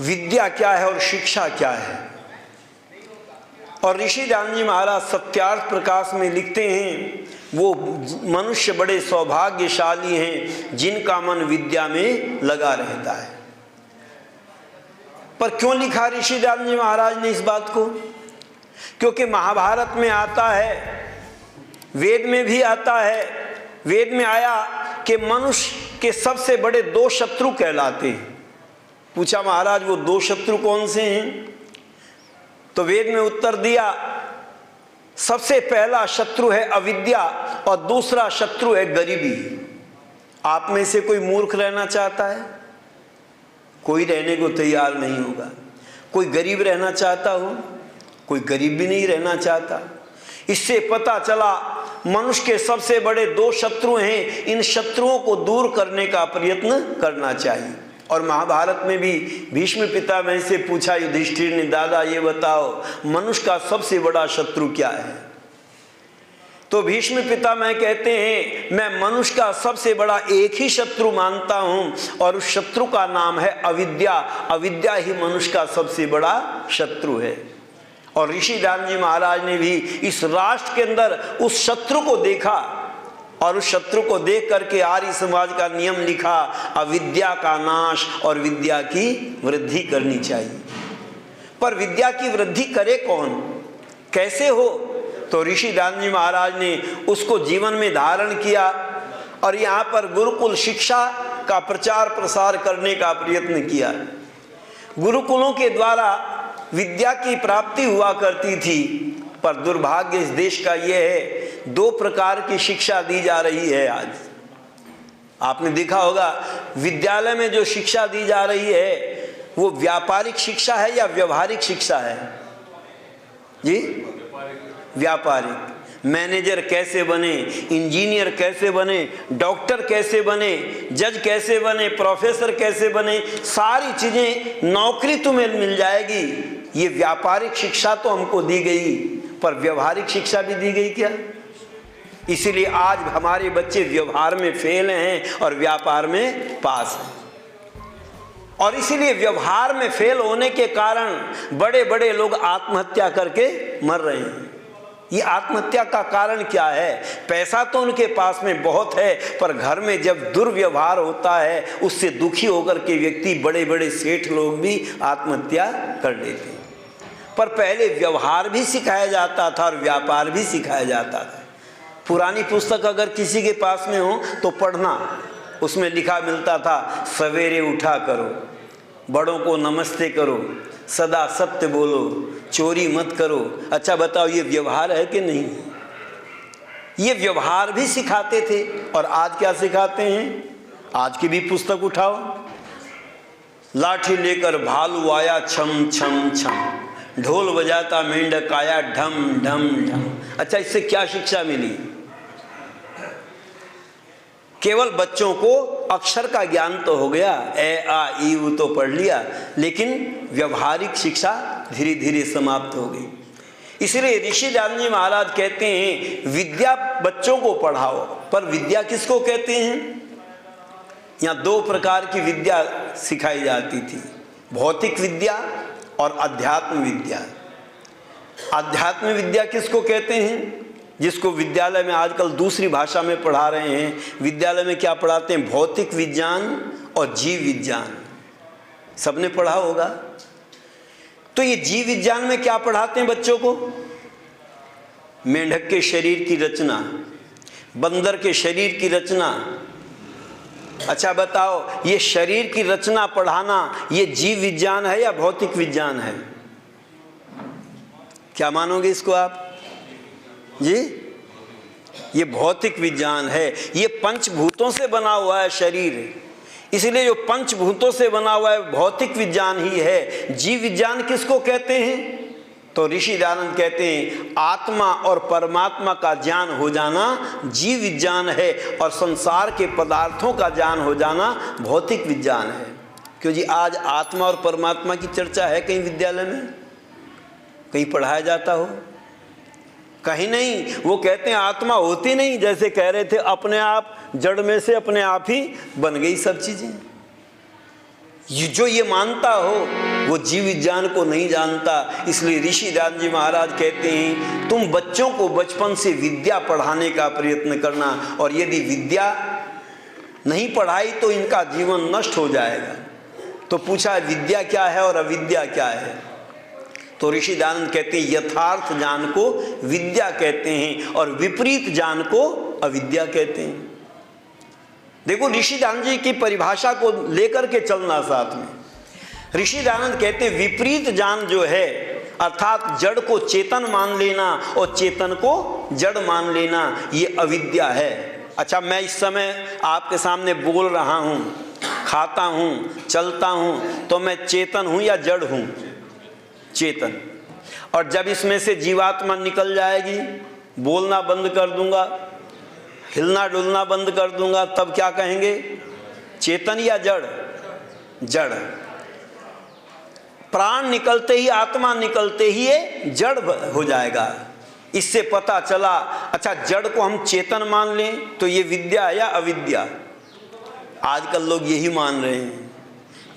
विद्या क्या है और शिक्षा क्या है। और ऋषि दयानंद जी महाराज सत्यार्थ प्रकाश में लिखते हैं, वो मनुष्य बड़े सौभाग्यशाली हैं जिनका मन विद्या में लगा रहता है। पर क्यों लिखा ऋषि दयानंद जी महाराज ने इस बात को? क्योंकि महाभारत में आता है, वेद में भी आता है। वेद में आया कि मनुष्य के सबसे बड़े दो शत्रु कहलाते हैं। पूछा महाराज वो दो शत्रु कौन से हैं? तो वेद में उत्तर दिया, सबसे पहला शत्रु है अविद्या और दूसरा शत्रु है गरीबी। आप में से कोई मूर्ख रहना चाहता है? कोई रहने को तैयार नहीं होगा। कोई गरीब रहना चाहता हो? कोई गरीब भी नहीं रहना चाहता। इससे पता चला मनुष्य के सबसे बड़े दो शत्रु हैं। इन शत्रुओं को दूर करने का प्रयत्न करना चाहिए। और महाभारत में भी भीष्म पितामह से पूछा युधिष्ठिर ने, दादा ये बताओ मनुष्य का सबसे बड़ा शत्रु क्या है? तो भीष्म पितामह कहते हैं, मैं मनुष्य का सबसे बड़ा एक ही शत्रु मानता हूं और उस शत्रु का नाम है अविद्या। अविद्या ही मनुष्य का सबसे बड़ा शत्रु है। और ऋषि दयानंद जी महाराज ने भी इस राष्ट्र के अंदर उस शत्रु को देखा और उस शत्रु को देख करके आर्य समाज का नियम लिखा, अविद्या का नाश और विद्या की वृद्धि करनी चाहिए। पर विद्या की वृद्धि करे कौन, कैसे हो? तो ऋषि दयानंद जी महाराज ने उसको जीवन में धारण किया और यहाँ पर गुरुकुल शिक्षा का प्रचार प्रसार करने का प्रयत्न किया। गुरुकुलों के द्वारा विद्या की प्राप्ति हुआ करती थी, पर दुर्भाग्य इस देश का यह है, दो प्रकार की शिक्षा दी जा रही है आज। आपने देखा होगा विद्यालय में जो शिक्षा दी जा रही है वो व्यापारिक शिक्षा है या व्यवहारिक शिक्षा है जी? व्यापारिक। मैनेजर कैसे बने, इंजीनियर कैसे बने, डॉक्टर कैसे बने, जज कैसे बने, प्रोफेसर कैसे बने, सारी चीजें नौकरी तुम्हें मिल जाएगी। ये व्यापारिक शिक्षा तो हमको दी गई, पर व्यवहारिक शिक्षा भी दी गई क्या? इसीलिए आज हमारे बच्चे व्यवहार में फेल हैं और व्यापार में पास हैं। और इसीलिए व्यवहार में फेल होने के कारण बड़े बड़े लोग आत्महत्या करके मर रहे हैं। ये आत्महत्या का कारण क्या है? पैसा तो उनके पास में बहुत है, पर घर में जब दुर्व्यवहार होता है उससे दुखी होकर के व्यक्ति, बड़े बड़े सेठ लोग भी आत्महत्या कर लेते हैं। पर पहले व्यवहार भी सिखाया जाता था और व्यापार भी सिखाया जाता था। पुरानी पुस्तक अगर किसी के पास में हो तो पढ़ना, उसमें लिखा मिलता था, सवेरे उठा करो, बड़ों को नमस्ते करो, सदा सत्य बोलो, चोरी मत करो। अच्छा बताओ ये व्यवहार है कि नहीं? ये व्यवहार भी सिखाते थे। और आज क्या सिखाते हैं? आज की भी पुस्तक उठाओ, लाठी लेकर भालू आया छम छम छम, ढोल बजाता मेंढक आया ढम ढम ढम। अच्छा इससे क्या शिक्षा मिली? केवल बच्चों को अक्षर का ज्ञान तो हो गया, ए आ ई ऊ तो पढ़ लिया, लेकिन व्यवहारिक शिक्षा धीरे धीरे समाप्त हो गई। इसलिए ऋषि दयानंद जी महाराज कहते हैं विद्या बच्चों को पढ़ाओ। पर विद्या किसको कहते हैं? यहाँ दो प्रकार की विद्या सिखाई जाती थी, भौतिक विद्या और अध्यात्म विद्या। अध्यात्म विद्या किसको कहते हैं? जिसको विद्यालय में आजकल दूसरी भाषा में पढ़ा रहे हैं। विद्यालय में क्या पढ़ाते हैं? भौतिक विज्ञान और जीव विज्ञान। सबने पढ़ा होगा। तो ये जीव विज्ञान में क्या पढ़ाते हैं बच्चों को? मेंढक के शरीर की रचना, बंदर के शरीर की रचना। अच्छा बताओ ये शरीर की रचना पढ़ाना ये जीव विज्ञान है या भौतिक विज्ञान है? क्या मानोगे इसको आप जी? ये भौतिक विज्ञान है। ये पंचभूतों से बना हुआ है शरीर, इसलिए जो पंचभूतों से बना हुआ है भौतिक विज्ञान ही है। जीव विज्ञान किसको कहते हैं? तो ऋषि दयानंद कहते हैं आत्मा और परमात्मा का ज्ञान हो जाना जीव विज्ञान है और संसार के पदार्थों का ज्ञान हो जाना भौतिक विज्ञान है। क्यों जी? आज आत्मा और परमात्मा की चर्चा है कहीं विद्यालय में? कहीं पढ़ाया जाता हो? कहीं नहीं। वो कहते हैं आत्मा होती नहीं, जैसे कह रहे थे अपने आप जड़ में से अपने आप ही बन गई सब चीजें। जो ये मानता हो वो जीव विज्ञान को नहीं जानता। इसलिए ऋषि दयानंद जी महाराज कहते हैं तुम बच्चों को बचपन से विद्या पढ़ाने का प्रयत्न करना, और यदि विद्या नहीं पढ़ाई तो इनका जीवन नष्ट हो जाएगा। तो पूछा विद्या क्या है और अविद्या क्या है? तो ऋषि दयानंद कहते हैं यथार्थ ज्ञान को विद्या कहते हैं और विपरीत ज्ञान को अविद्या कहते हैं। देखो ऋषि दयानंद जी की परिभाषा को लेकर के चलना साथ में। ऋषि दयानंद कहते हैं विपरीत ज्ञान जो है अर्थात जड़ को चेतन मान लेना और चेतन को जड़ मान लेना, ये अविद्या है। अच्छा, मैं इस समय आपके सामने बोल रहा हूँ, खाता हूँ, चलता हूँ, तो मैं चेतन हूँ या जड़ हूँ? चेतन। और जब इसमें से जीवात्मा निकल जाएगी, बोलना बंद कर दूंगा, हिलना डुलना बंद कर दूंगा, तब क्या कहेंगे? चेतन या जड़? जड़। प्राण निकलते ही, आत्मा निकलते ही ये जड़ हो जाएगा। इससे पता चला अच्छा जड़ को हम चेतन मान लें तो ये विद्या या अविद्या? आजकल लोग यही मान रहे हैं,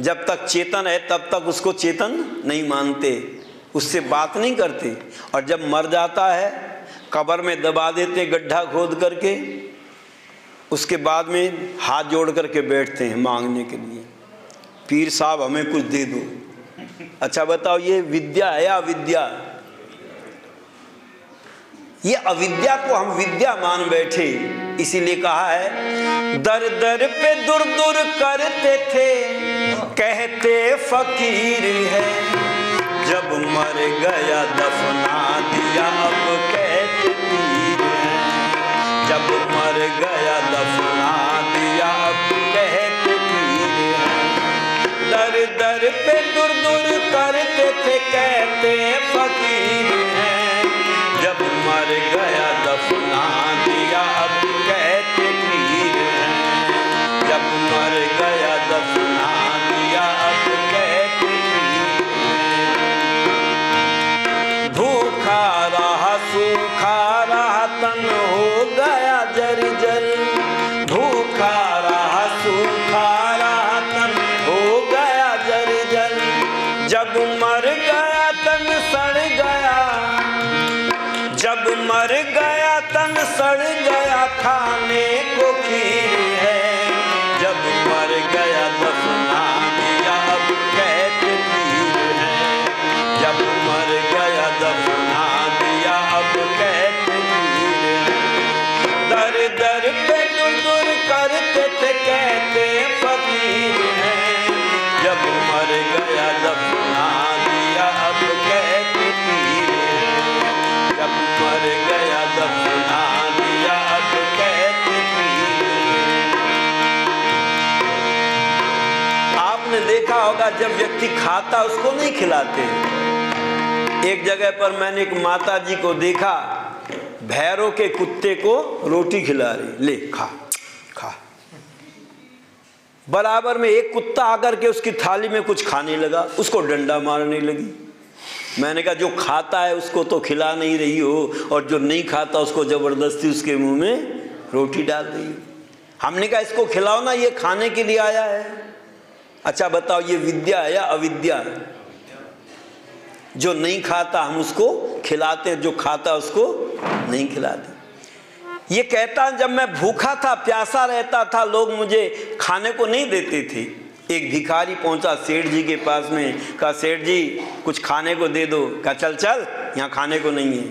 जब तक चेतन है तब तक उसको चेतन नहीं मानते, उससे बात नहीं करते, और जब मर जाता है कब्र में दबा देते गड्ढा खोद करके, उसके बाद में हाथ जोड़ करके बैठते हैं मांगने के लिए, पीर साहब हमें कुछ दे दो। अच्छा बताओ ये विद्या है या अविद्या? ये अविद्या को हम विद्या मान बैठे, इसीलिए कहा है दर दर पे दूर दूर करते थे कहते फकीर है, जब मर गया दफना दिया अब कहते पीर है, जब मर गया दफना दिया अब कहते पीर है। दर दर पे दूर दूर करते थे कहते फकीर है, जब मर गया दफना दिया अब कहते पीर है, जब मर गया दफना दिया अब कहते पीर है। भूखा रहा सूखा रहा तन हो गया जर्जर, भूखा रहा सूखा रहा तन हो गया जर्जर, जब मर गया तन सड़ गया, जब मर गया तन सड़ गया खाने को खीर है, जब मर गया दफना दिया अब कहते पीर है, जब मर गया दफना दिया अब कहते पीर है। दर दर पे दूर दूर करते थे कहते फकीर है, जब मर गया दफना दिया अब कहते पीर है, जब मर गया दफना दिया अब कहते पीर है। आपने देखा होगा जब व्यक्ति खाता उसको नहीं खिलाते। एक जगह पर मैंने एक माता जी को देखा, भैरों के कुत्ते को रोटी खिला रही, ले खा खा। बराबर में एक कुत्ता आकर के उसकी थाली में कुछ खाने लगा, उसको डंडा मारने लगी। मैंने कहा जो खाता है उसको तो खिला नहीं रही हो, और जो नहीं खाता उसको जबरदस्ती उसके मुंह में रोटी डाल रही हो। हमने कहा इसको खिलाओ ना, ये खाने के लिए आया है। अच्छा बताओ ये विद्या है या अविद्या? जो नहीं खाता हम उसको खिलाते, जो खाता उसको नहीं खिलाते। ये कहता जब मैं भूखा था प्यासा रहता था लोग मुझे खाने को नहीं देते थे। एक भिखारी पहुंचा सेठ जी के पास में, कहा सेठ जी कुछ खाने को दे दो। कहा चल चल यहाँ खाने को नहीं है।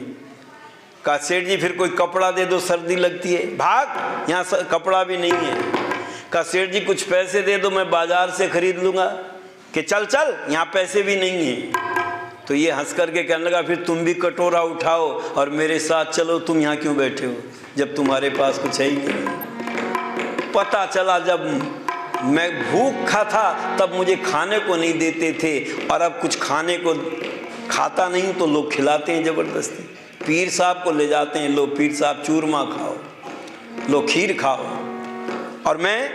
कहा सेठ जी फिर कोई कपड़ा दे दो सर्दी लगती है। भाग यहाँ कपड़ा भी नहीं है। कहा सेठ जी कुछ पैसे दे दो मैं बाजार से खरीद लूँगा। कि चल चल यहाँ पैसे भी नहीं है। तो ये हंस करके कहने लगा फिर तुम भी कटोरा उठाओ और मेरे साथ चलो, तुम यहाँ क्यों बैठे हो जब तुम्हारे पास कुछ है ही नहीं। पता चला जब मैं भूखा था तब मुझे खाने को नहीं देते थे, और अब कुछ खाने को खाता नहीं तो लोग खिलाते हैं ज़बरदस्ती। पीर साहब को ले जाते हैं लोग, पीर साहब चूरमा खाओ, लो खीर खाओ। और मैं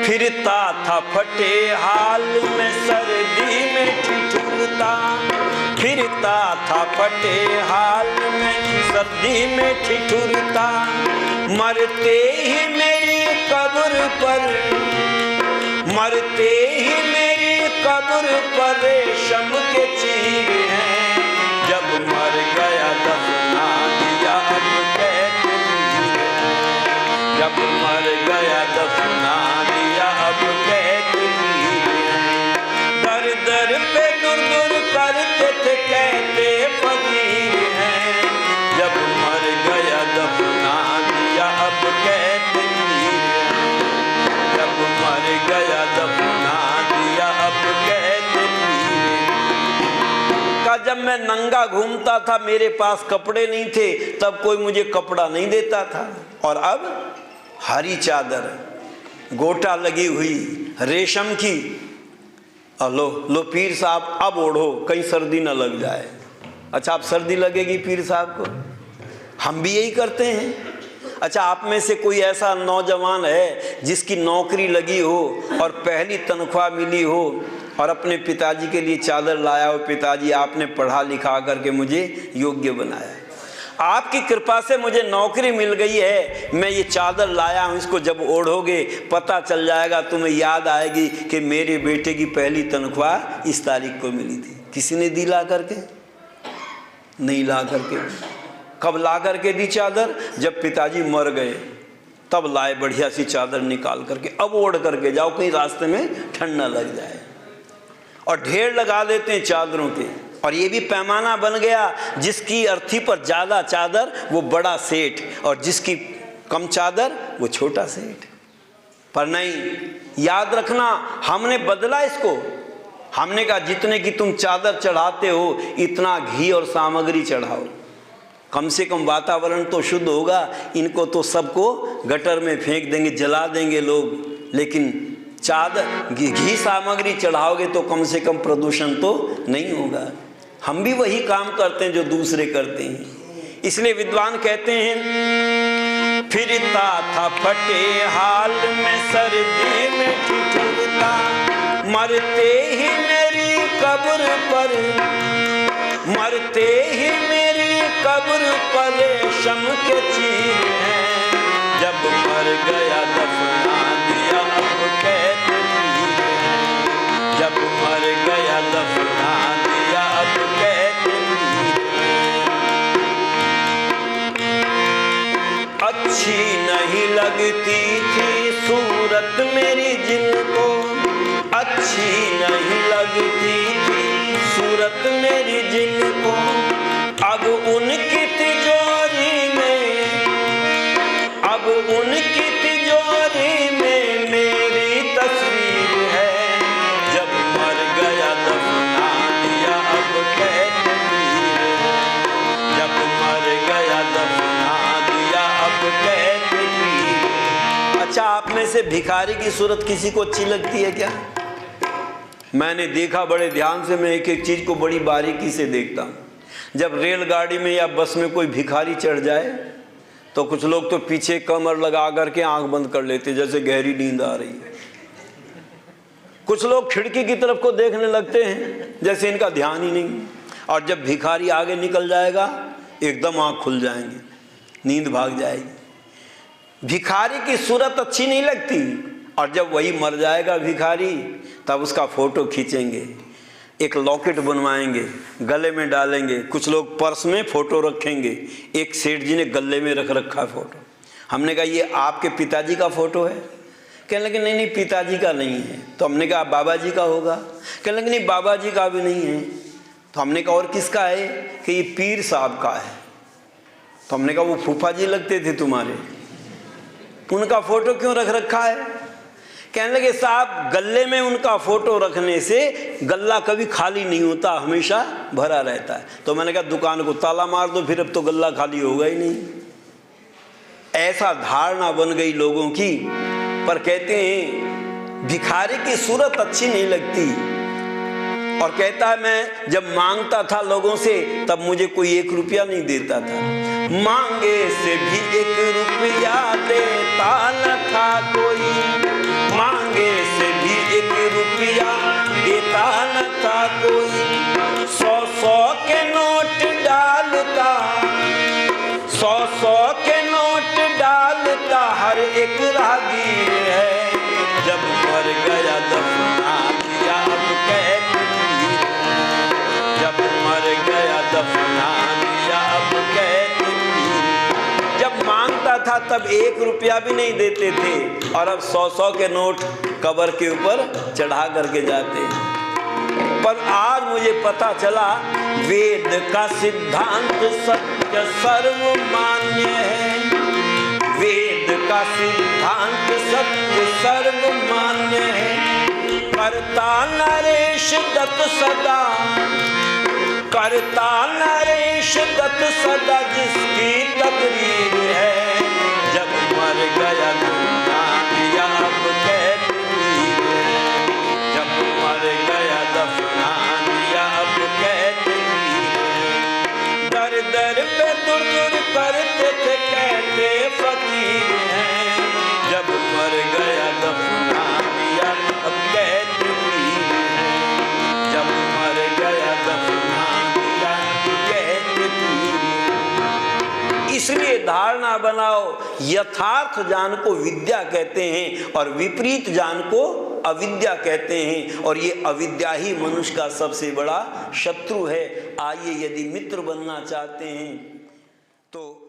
फिरता था फटे हाल में सर्दी में ठिठुरता, फिरता था फटे हाल में सर्दी में ठिठुरता। मरते ही मेरी कब्र पर, मरते ही मेरी कब्र पर रेशम के चीर हैं, जब मर गया दफना दिया अब कहते पीर हैं, जब मर गया दफना दिया अब कहते पीर हैं। दर दर पे दूर दूर करते थे कहते फकीर हैं, जब मर गया दफना दिया अब कहते पीर हैं, जब मर गया दफना दिया अब कहते पीर हैं। का जब मैं नंगा घूमता था, मेरे पास कपड़े नहीं थे, तब कोई मुझे कपड़ा नहीं देता था, और अब हरी चादर गोटा लगी हुई रेशम की, लो लो पीर साहब अब ओढ़ो कहीं सर्दी न लग जाए। अच्छा, आप सर्दी लगेगी पीर साहब को? हम भी यही करते हैं। अच्छा, आप में से कोई ऐसा नौजवान है जिसकी नौकरी लगी हो और पहली तनख्वाह मिली हो और अपने पिताजी के लिए चादर लाया हो, पिताजी आपने पढ़ा लिखा करके मुझे योग्य बनाया, आपकी कृपा से मुझे नौकरी मिल गई है, मैं ये चादर लाया हूँ, इसको जब ओढ़ोगे पता चल जाएगा, तुम्हें याद आएगी कि मेरे बेटे की पहली तनख्वाह इस तारीख को मिली थी। किसी ने दी ला करके? नहीं ला करके। कब ला करके दी चादर? जब पिताजी मर गए तब लाए बढ़िया सी चादर निकाल करके, अब ओढ़ करके जाओ कहीं रास्ते में ठंड न लग जाए। और ढेर लगा देते हैं चादरों के, और ये भी पैमाना बन गया, जिसकी अर्थी पर ज़्यादा चादर वो बड़ा सेठ, और जिसकी कम चादर वो छोटा सेठ। पर नहीं, याद रखना, हमने बदला इसको। हमने कहा जितने की तुम चादर चढ़ाते हो इतना घी और सामग्री चढ़ाओ, कम से कम वातावरण तो शुद्ध होगा। इनको तो सबको गटर में फेंक देंगे, जला देंगे लोग, लेकिन चादर घी सामग्री चढ़ाओगे तो कम से कम प्रदूषण तो नहीं होगा। हम भी वही काम करते हैं जो दूसरे करते हैं। इसलिए विद्वान कहते हैं, फिरता था फटे हाल में सर्दी में ठिठुरता, मरते ही मेरी कब्र पर, मरते ही मेरी कब्र पर रेशम के चीर हैं, जब मर गया दफना दिया अब कहते पीर हैं, जब मर गया दफना दिया अब कहते पीर हैं। अच्छी नहीं लगती थी सूरत मेरी जिनको, अच्छी नहीं लगती थी सूरत मेरी जिनको, अब उनकी तिजोरी में, अब उनकी तिजोरी में मेरी तस्वीर है, जब मर गया दफना दिया अब कहते पीर हैं, जब मर गया दफना दिया अब कहते पीर हैं। अच्छा, आप में से भिखारी की सूरत किसी को अच्छी लगती है क्या? मैंने देखा बड़े ध्यान से, मैं एक एक चीज़ को बड़ी बारीकी से देखता हूँ। जब रेलगाड़ी में या बस में कोई भिखारी चढ़ जाए तो कुछ लोग तो पीछे कमर लगा करके आंख बंद कर लेते जैसे गहरी नींद आ रही है। कुछ लोग खिड़की की तरफ को देखने लगते हैं जैसे इनका ध्यान ही नहीं। और जब भिखारी आगे निकल जाएगा एकदम आंख खुल जाएंगे, नींद भाग जाएगी। भिखारी की सूरत अच्छी नहीं लगती, और जब वही मर जाएगा भिखारी तब उसका फोटो खींचेंगे, एक लॉकेट बनवाएंगे, गले में डालेंगे। कुछ लोग पर्स में फ़ोटो रखेंगे। एक सेठ जी ने गले में रख रखा है फ़ोटो। हमने कहा ये आपके पिताजी का फ़ोटो है? कहने लगे नहीं नहीं पिताजी का नहीं है। तो हमने कहा बाबा जी का होगा? कहने लगे नहीं बाबा जी का भी नहीं है। तो हमने कहा और किसका है? कि ये पीर साहब का है। तो हमने कहा वो फूफा जी लगते थे तुम्हारे, उनका फ़ोटो क्यों रख रखा है? कहने लगे साहब गले में उनका फ़ोटो रखने से गल्ला कभी खाली नहीं होता, हमेशा भरा रहता है। तो मैंने कहा दुकान को ताला मार दो, फिर अब तो गल्ला खाली होगा ही नहीं। ऐसा धारणा बन गई लोगों की। पर कहते हैं भिखारी की सूरत अच्छी नहीं लगती। और कहता है मैं जब मांगता था लोगों से तब मुझे कोई 1 रुपया नहीं देता था, मांगे से भी 1 रुपया देता न था कोई, मांगे से भी 1 रुपया देता न था कोई। 100-100 के नोट डालता, 100-100 के नोट डालता हर एक राहगीर है। जब मर गया दफना किया अब था तब 1 रुपया भी नहीं देते थे, और अब 100-100 के नोट कब्र के ऊपर चढ़ा करके जाते। पर आज मुझे पता चला वेद का सिद्धांत सत्य सर्वमान्य है। वेद का सिद्धांत सत्य सर्वमान्य है। करता नरेश दत्त सदा, करता नरेश दत्त सदा जिसकी तकदीर है। जब मर गया दफना दिया अब कैद है। जब मर गया दफना दिया अब कैद है। दर दर पे दूर दूर करते थे कहते फकीर हैं। जब मर गया दफना दिया अब कैद है। जब मर गया दफना इसलिए धारणा बनाओ, यथार्थ ज्ञान को विद्या कहते हैं और विपरीत ज्ञान को अविद्या कहते हैं, और ये अविद्या ही मनुष्य का सबसे बड़ा शत्रु है। आइए, यदि मित्र बनना चाहते हैं तो